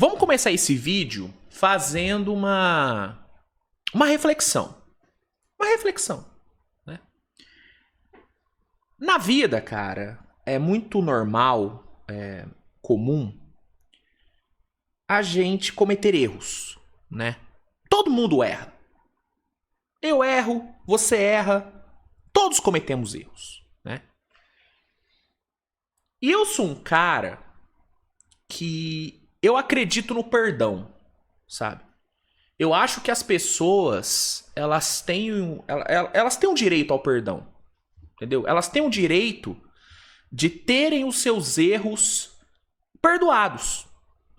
Vamos começar esse vídeo fazendo uma reflexão. Uma reflexão, né? Na vida, cara, é muito normal, comum, a gente cometer erros, né? Todo mundo erra. Eu erro, você erra, todos cometemos erros, né? E eu sou um cara que eu acredito no perdão, sabe? Eu acho que as pessoas, elas têm um direito ao perdão, entendeu? Elas têm o direito de terem os seus erros perdoados.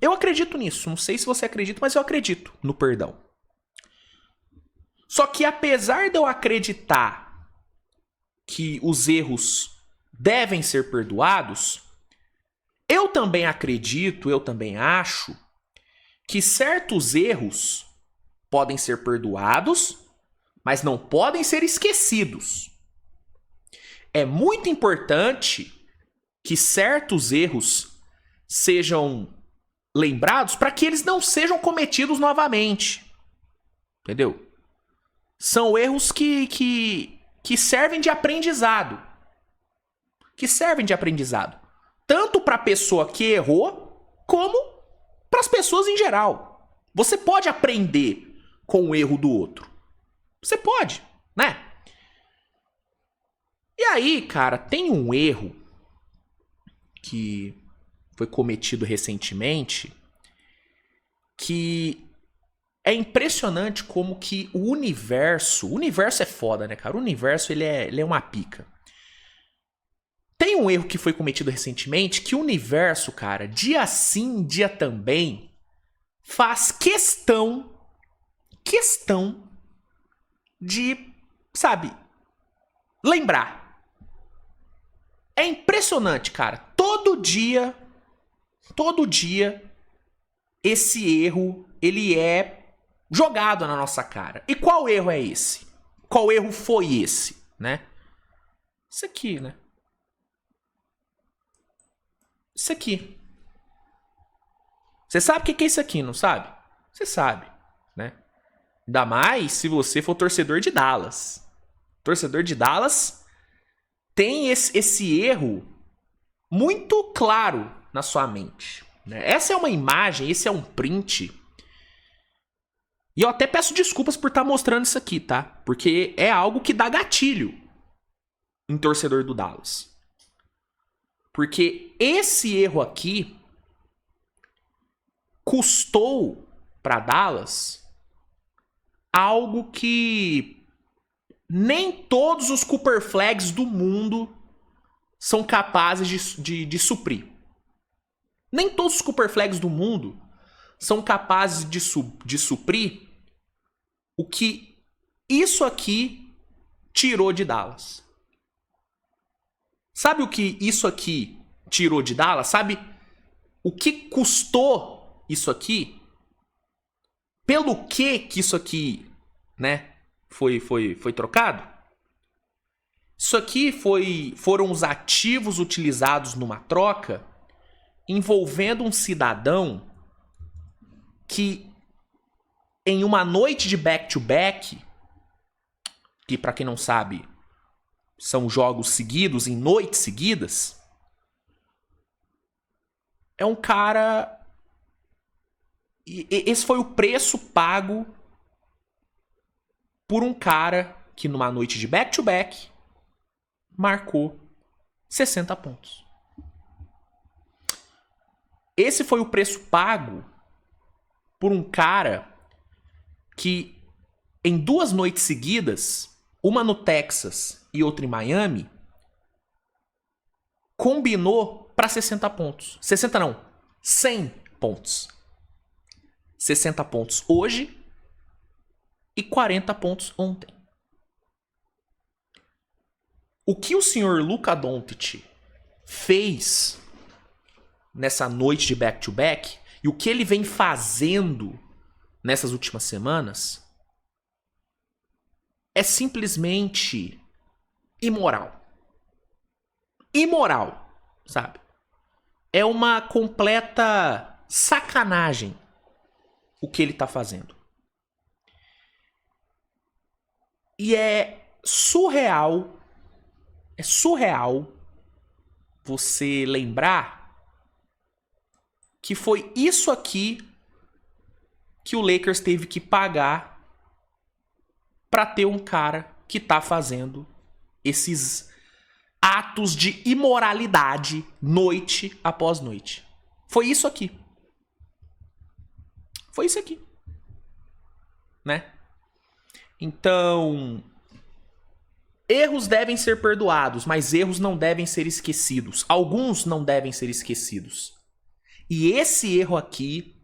Eu acredito nisso. Não sei se você acredita, mas eu acredito no perdão. Só que apesar de eu acreditar que os erros devem ser perdoados, eu também acredito, eu também acho que certos erros podem ser perdoados, mas não podem ser esquecidos. É muito importante que certos erros sejam lembrados para que eles não sejam cometidos novamente. Entendeu? São erros que servem de aprendizado. Que servem de aprendizado. Tanto para a pessoa que errou, como para as pessoas em geral. Você pode aprender com o erro do outro. Você pode, né? E aí, cara, tem um erro que foi cometido recentemente que é impressionante como que o universo é foda, né, cara? O universo, ele é uma pica. Tem um erro que foi cometido recentemente que o universo, cara, dia sim, dia também, faz questão de, sabe, lembrar. É impressionante, cara. Todo dia, esse erro, ele é jogado na nossa cara. E qual erro é esse? Qual erro foi esse, né? Isso aqui, né? Isso aqui. Você sabe o que é isso aqui, não sabe? Você sabe, né? Ainda mais se você for torcedor de Dallas. Torcedor de Dallas tem esse erro muito claro na sua mente, né? Essa é uma imagem, esse é um print. E eu até peço desculpas por estar mostrando isso aqui, tá? Porque é algo que dá gatilho em torcedor do Dallas. Porque esse erro aqui custou para Dallas algo que nem todos os Cooper Flags do mundo são capazes de suprir. Nem todos os Cooper Flags do mundo são capazes de suprir o que isso aqui tirou de Dallas. Sabe o que isso aqui tirou de Dallas? Sabe o que custou isso aqui? Pelo que isso aqui, né, foi trocado? Isso aqui foram os ativos utilizados numa troca envolvendo um cidadão que, em uma noite de back-to-back, que para quem não sabe são jogos seguidos em noites seguidas, é um cara... Esse foi o preço pago por um cara que numa noite de back-to-back marcou 60 pontos. Esse foi o preço pago por um cara que em 2 noites seguidas, uma no Texas e outra em Miami, combinou para 60 pontos. 60 não, 100 pontos. 60 pontos hoje e 40 pontos ontem. O que o senhor Luka Doncic fez nessa noite de back-to-back e o que ele vem fazendo nessas últimas semanas é simplesmente imoral. Imoral, sabe? É uma completa sacanagem o que ele tá fazendo. E é surreal você lembrar que foi isso aqui que o Lakers teve que pagar pra ter um cara que tá fazendo esses atos de imoralidade noite após noite. Foi isso aqui. Foi isso aqui. Né? Então, erros devem ser perdoados, mas erros não devem ser esquecidos. Alguns não devem ser esquecidos. E esse erro aqui,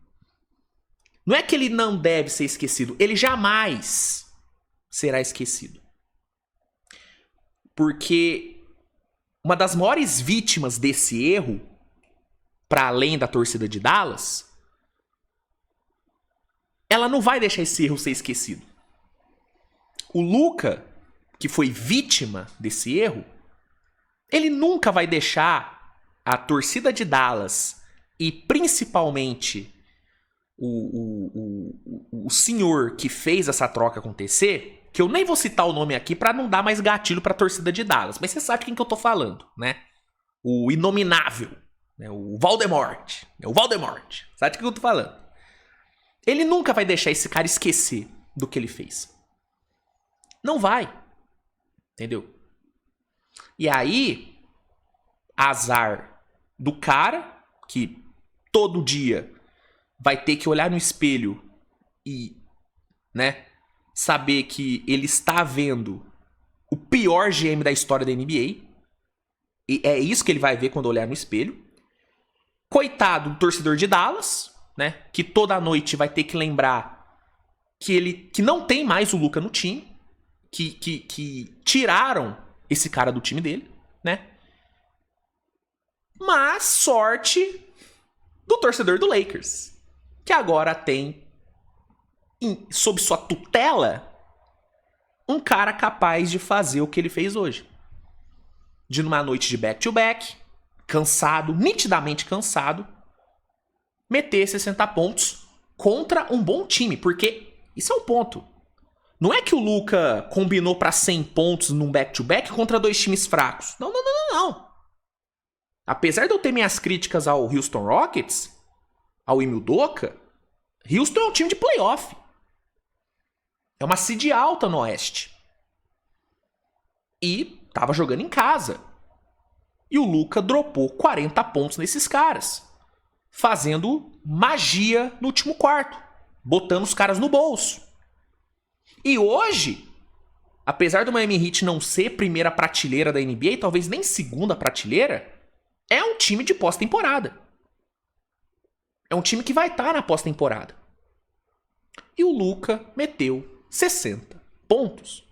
não é que ele não deve ser esquecido, ele jamais será esquecido. Porque uma das maiores vítimas desse erro, para além da torcida de Dallas, ela não vai deixar esse erro ser esquecido. O Luka, que foi vítima desse erro, ele nunca vai deixar a torcida de Dallas e principalmente o senhor que fez essa troca acontecer, que eu nem vou citar o nome aqui pra não dar mais gatilho pra torcida de Dallas, mas você sabe quem que eu tô falando, né? O inominável, né? O Voldemort. O Voldemort. Sabe de quem eu tô falando? Ele nunca vai deixar esse cara esquecer do que ele fez. Não vai. Entendeu? E aí, azar do cara, que todo dia vai ter que olhar no espelho e, né, saber que ele está vendo o pior GM da história da NBA. E é isso que ele vai ver quando olhar no espelho. Coitado do torcedor de Dallas, né, que toda noite vai ter que lembrar que não tem mais o Luka no time, que tiraram esse cara do time dele, né? Mas sorte do torcedor do Lakers, que agora tem sob sua tutela um cara capaz de fazer o que ele fez hoje. De numa noite de back-to-back, cansado, nitidamente cansado, meter 60 pontos contra um bom time, porque isso é um ponto. Não é que o Luka combinou pra 100 pontos num back-to-back contra dois times fracos. Não. Apesar de eu ter minhas críticas ao Houston Rockets, ao Ime Udoka, Houston é um time de playoff. É uma seed alta no Oeste. E tava jogando em casa. E o Luka dropou 40 pontos nesses caras, fazendo magia no último quarto, botando os caras no bolso. E hoje, apesar do Miami Heat não ser primeira prateleira da NBA, talvez nem segunda prateleira, é um time de pós-temporada. É um time que vai estar na pós-temporada. E o Luka meteu 60 pontos.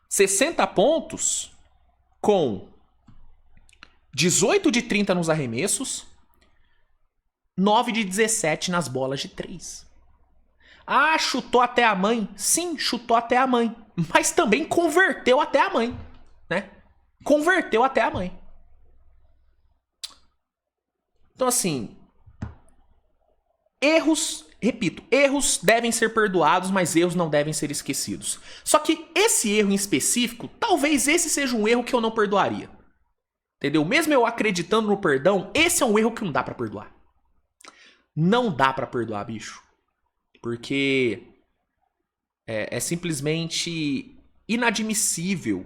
60 pontos com 18 de 30 nos arremessos, 9 de 17 nas bolas de 3. Ah, chutou até a mãe? Sim, chutou até a mãe. Mas também converteu até a mãe, né? Converteu até a mãe. Então, assim, erros, repito, erros devem ser perdoados, mas erros não devem ser esquecidos. Só que esse erro em específico, talvez esse seja um erro que eu não perdoaria. Entendeu? Mesmo eu acreditando no perdão, esse é um erro que não dá pra perdoar. Não dá pra perdoar, bicho. Porque é simplesmente inadmissível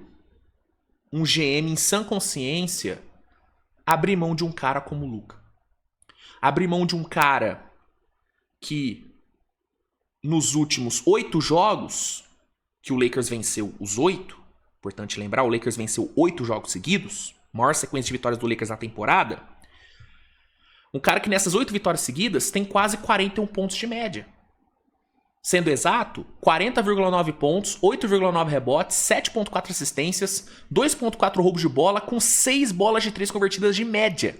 um GM em sã consciência abrir mão de um cara como o Luka. Abrir mão de um cara que nos últimos 8 jogos, que o Lakers venceu os 8, importante lembrar, o Lakers venceu 8 jogos seguidos, maior sequência de vitórias do Lakers na temporada, um cara que nessas 8 vitórias seguidas tem quase 41 pontos de média. Sendo exato, 40,9 pontos, 8,9 rebotes, 7,4 assistências, 2,4 roubos de bola, com 6 bolas de 3 convertidas de média.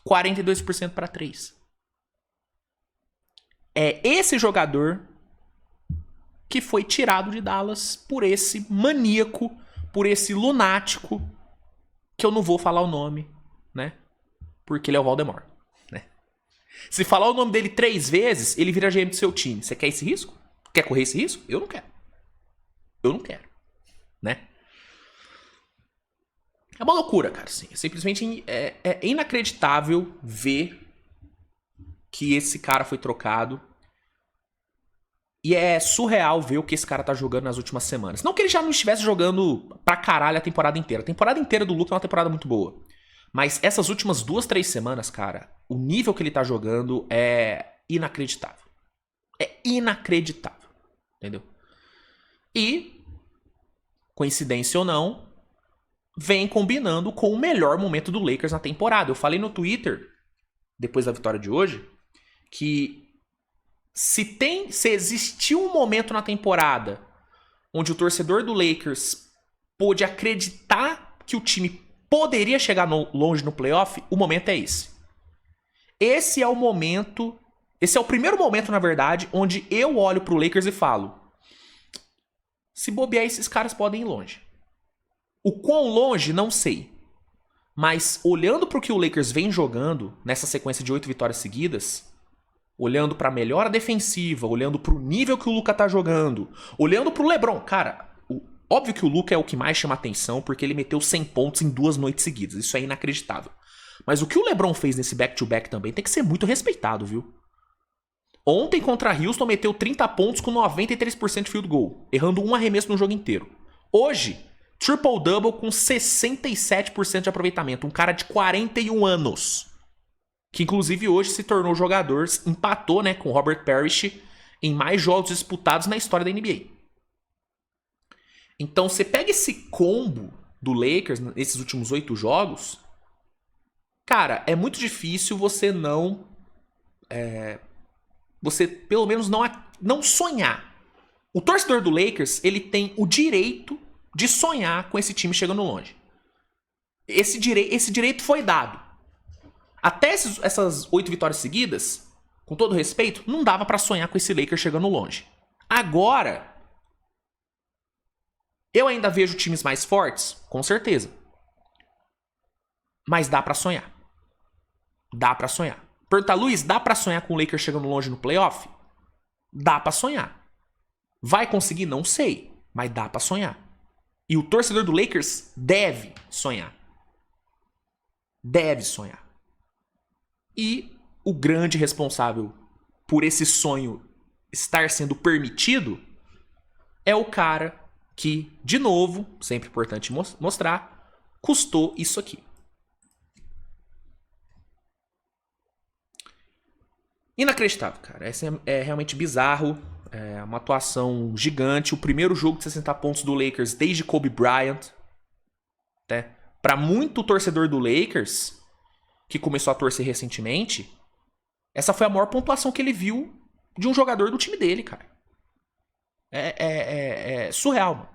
42% para 3. É esse jogador que foi tirado de Dallas por esse maníaco, por esse lunático, que eu não vou falar o nome, né? Porque ele é o Voldemort, né? Se falar o nome dele 3 vezes, ele vira GM do seu time. Você quer esse risco? Quer correr esse risco? Eu não quero. Eu não quero. Né? É uma loucura, cara. Assim. Simplesmente é inacreditável ver que esse cara foi trocado. E é surreal ver o que esse cara tá jogando nas últimas semanas. Não que ele já não estivesse jogando pra caralho a temporada inteira. A temporada inteira do Luka é uma temporada muito boa. Mas essas últimas 2, 3 semanas, cara, o nível que ele tá jogando é inacreditável. É inacreditável. Entendeu? E, coincidência ou não, vem combinando com o melhor momento do Lakers na temporada. Eu falei no Twitter, depois da vitória de hoje, que se existiu um momento na temporada onde o torcedor do Lakers pôde acreditar que o time poderia chegar longe no playoff, o momento é esse. Esse é o primeiro momento, na verdade, onde eu olho pro Lakers e falo: se bobear, esses caras podem ir longe. O quão longe, não sei. Mas olhando pro que o Lakers vem jogando nessa sequência de 8 vitórias seguidas, olhando pra melhora defensiva, olhando pro nível que o Luka tá jogando, olhando pro LeBron. Cara, óbvio que o Luka é o que mais chama atenção, porque ele meteu 100 pontos em 2 noites seguidas. Isso é inacreditável. Mas o que o LeBron fez nesse back-to-back também tem que ser muito respeitado, viu? Ontem contra Houston meteu 30 pontos com 93% de field goal, errando um arremesso no jogo inteiro. Hoje, triple-double com 67% de aproveitamento. Um cara de 41 anos. Que inclusive hoje se tornou jogador, empatou, né, com Robert Parrish em mais jogos disputados na história da NBA. Então você pega esse combo do Lakers nesses últimos 8 jogos, cara, é muito difícil você não... você pelo menos não sonhar. O torcedor do Lakers, ele tem o direito de sonhar com esse time chegando longe. Esse direito foi dado. Até essas 8 vitórias seguidas, com todo respeito, não dava pra sonhar com esse Lakers chegando longe. Agora, eu ainda vejo times mais fortes, com certeza. Mas dá pra sonhar. Dá pra sonhar. Pergunta, Luiz, dá pra sonhar com o Lakers chegando longe no playoff? Dá pra sonhar. Vai conseguir? Não sei. Mas dá pra sonhar. E o torcedor do Lakers deve sonhar. Deve sonhar. E o grande responsável por esse sonho estar sendo permitido é o cara que, de novo, sempre importante mostrar, custou isso aqui. Inacreditável, cara. Esse é realmente bizarro. É uma atuação gigante. O primeiro jogo de 60 pontos do Lakers desde Kobe Bryant. Né? Para muito torcedor do Lakers, que começou a torcer recentemente, essa foi a maior pontuação que ele viu de um jogador do time dele, cara. É surreal, mano.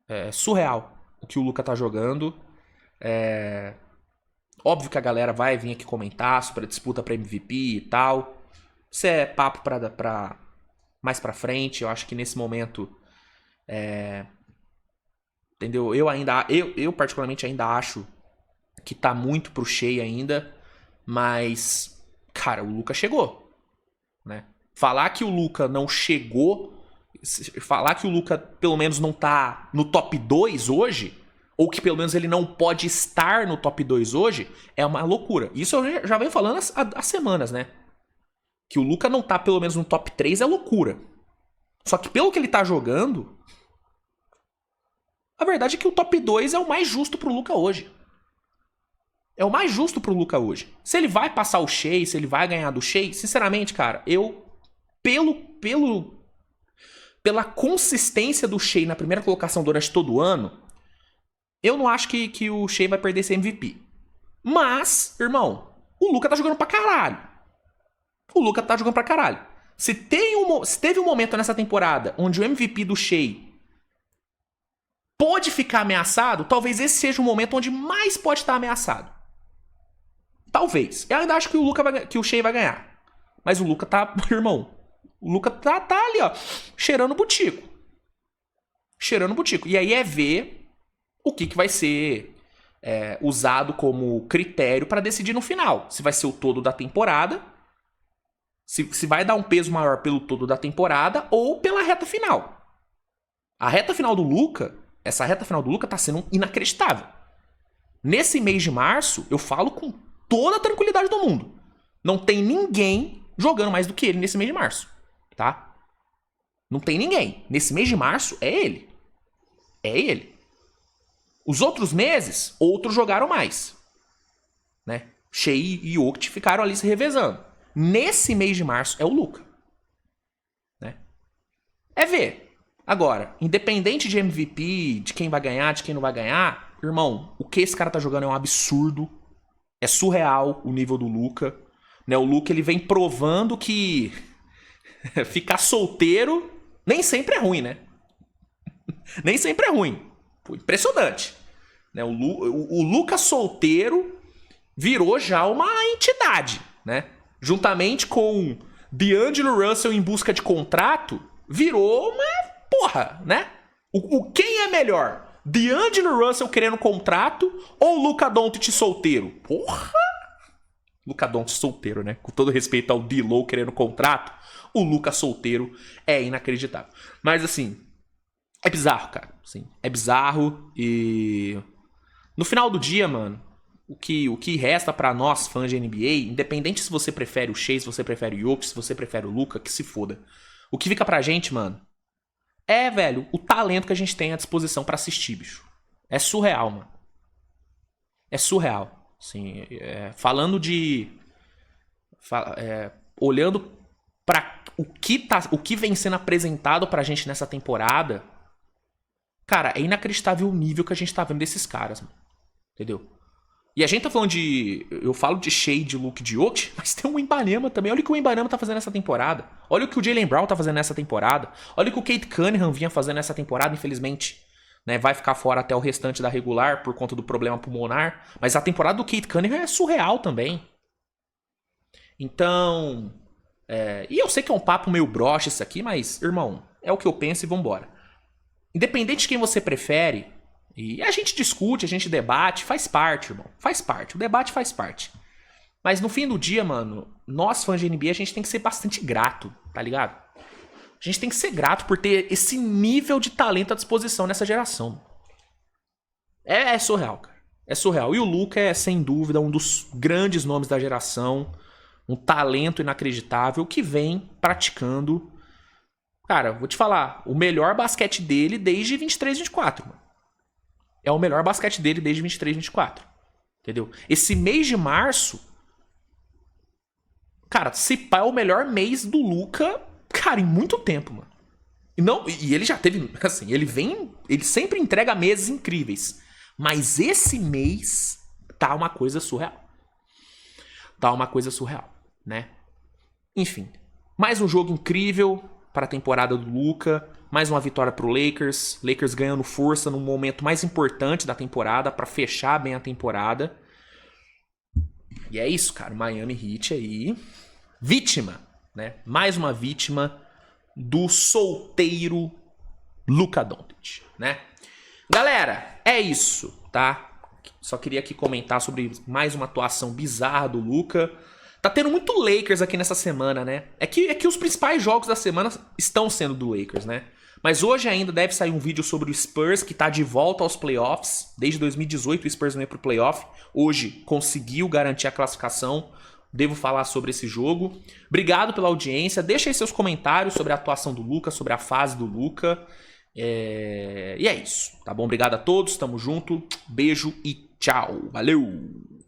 É surreal o que o Luka tá jogando. Óbvio que a galera vai vir aqui comentar sobre a disputa pra MVP e tal. Isso é papo pra mais pra frente. Eu acho que nesse momento... entendeu? Eu particularmente ainda acho que tá muito pro Shea ainda. Mas, cara, o Luka chegou. Né? Falar que o Luka não chegou... Falar que o Luka pelo menos não tá no top 2 hoje... ou que pelo menos ele não pode estar no top 2 hoje, é uma loucura. Isso eu já venho falando há semanas, né? Que o Luka não tá pelo menos no top 3 é loucura. Só que pelo que ele tá jogando, a verdade é que o top 2 é o mais justo pro Luka hoje. É o mais justo pro Luka hoje. Se ele vai passar o Shea, se ele vai ganhar do Shea, sinceramente, cara, eu... Pela consistência do Shea na primeira colocação durante todo o ano... eu não acho que o Shea vai perder esse MVP. Mas, irmão, o Luka tá jogando pra caralho. O Luka tá jogando pra caralho. Se teve um momento nessa temporada onde o MVP do Shea pode ficar ameaçado, talvez esse seja o momento onde mais pode estar ameaçado. Talvez. Eu ainda acho que o Shea vai ganhar. Mas o Luka tá... irmão, o Luka tá ali, ó, cheirando o butico. Cheirando o butico. E aí é ver... o que vai ser usado como critério para decidir no final. Se vai ser o todo da temporada, se vai dar um peso maior pelo todo da temporada ou pela reta final. A reta final do Luka, essa reta final do Luka tá sendo inacreditável. Nesse mês de março, eu falo com toda a tranquilidade do mundo. Não tem ninguém jogando mais do que ele nesse mês de março, tá? Não tem ninguém. Nesse mês de março, é ele. É ele. Os outros meses, outros jogaram mais. Né? Shea e Jokic ficaram ali se revezando. Nesse mês de março, é o Luka. Né? É ver. Agora, independente de MVP, de quem vai ganhar, de quem não vai ganhar, irmão, o que esse cara tá jogando é um absurdo. É surreal o nível do Luka. Né? O Luka, ele vem provando que ficar solteiro nem sempre é ruim, né? Nem sempre é ruim. Pô, impressionante. Né? O Luka solteiro virou já uma entidade, né? Juntamente com D'Angelo Russell em busca de contrato, virou uma porra, né? Quem é melhor? D'Angelo Russell querendo contrato ou Luka Doncic solteiro? Porra! Luka Doncic solteiro, né? Com todo respeito ao D-Lo querendo contrato, o Luka solteiro é inacreditável. Mas assim, é bizarro, cara. Sim, é bizarro e no final do dia, mano, o que resta pra nós fãs de NBA, independente se você prefere o Shea, se você prefere o Jokic, se você prefere o Luka, que se foda. O que fica pra gente, mano, velho, o talento que a gente tem à disposição pra assistir, bicho. É surreal, mano. É surreal. Assim, falando de... olhando pra o que vem sendo apresentado pra gente nessa temporada, cara, é inacreditável o nível que a gente tá vendo desses caras, mano. Entendeu? E a gente tá falando de... Eu falo de Shea, de Luka, de Jokic, mas tem o Wembanyama também. Olha o que o Wembanyama tá fazendo nessa temporada. Olha o que o Jaylen Brown tá fazendo nessa temporada. Olha o que o Cade Cunningham vinha fazendo nessa temporada, infelizmente. Né, vai ficar fora até o restante da regular por conta do problema pulmonar. Mas a temporada do Cade Cunningham é surreal também. Então... e eu sei que é um papo meio broxa isso aqui, mas, irmão, é o que eu penso e vambora. Independente de quem você prefere... E a gente discute, a gente debate, faz parte, irmão. Faz parte, o debate faz parte. Mas no fim do dia, mano, nós fãs de NBA, a gente tem que ser bastante grato, tá ligado? A gente tem que ser grato por ter esse nível de talento à disposição nessa geração. É surreal, cara. É surreal. E o Luka é, sem dúvida, um dos grandes nomes da geração. Um talento inacreditável que vem praticando... Cara, vou te falar, o melhor basquete dele desde 23, 24, mano. É o melhor basquete dele desde 23, 24. Entendeu? Esse mês de março... Cara, se pá é o melhor mês do Luka, cara, em muito tempo, mano. E ele já teve... Assim, ele sempre entrega meses incríveis. Mas esse mês tá uma coisa surreal. Tá uma coisa surreal, né? Enfim. Mais um jogo incrível para a temporada do Luka. Mais uma vitória pro Lakers. Lakers ganhando força no momento mais importante da temporada para fechar bem a temporada. E é isso, cara. Miami Heat aí. Vítima, né? Mais uma vítima do solteiro Luka Doncic, né? Galera, é isso, tá? Só queria aqui comentar sobre mais uma atuação bizarra do Luka. Tá tendo muito Lakers aqui nessa semana, né? É que os principais jogos da semana estão sendo do Lakers, né? Mas hoje ainda deve sair um vídeo sobre o Spurs, que tá de volta aos playoffs. Desde 2018 o Spurs não ia pro playoff. Hoje conseguiu garantir a classificação. Devo falar sobre esse jogo. Obrigado pela audiência. Deixa aí seus comentários sobre a atuação do Luka, sobre a fase do Luka. E é isso, tá bom? Obrigado a todos, tamo junto. Beijo e tchau. Valeu!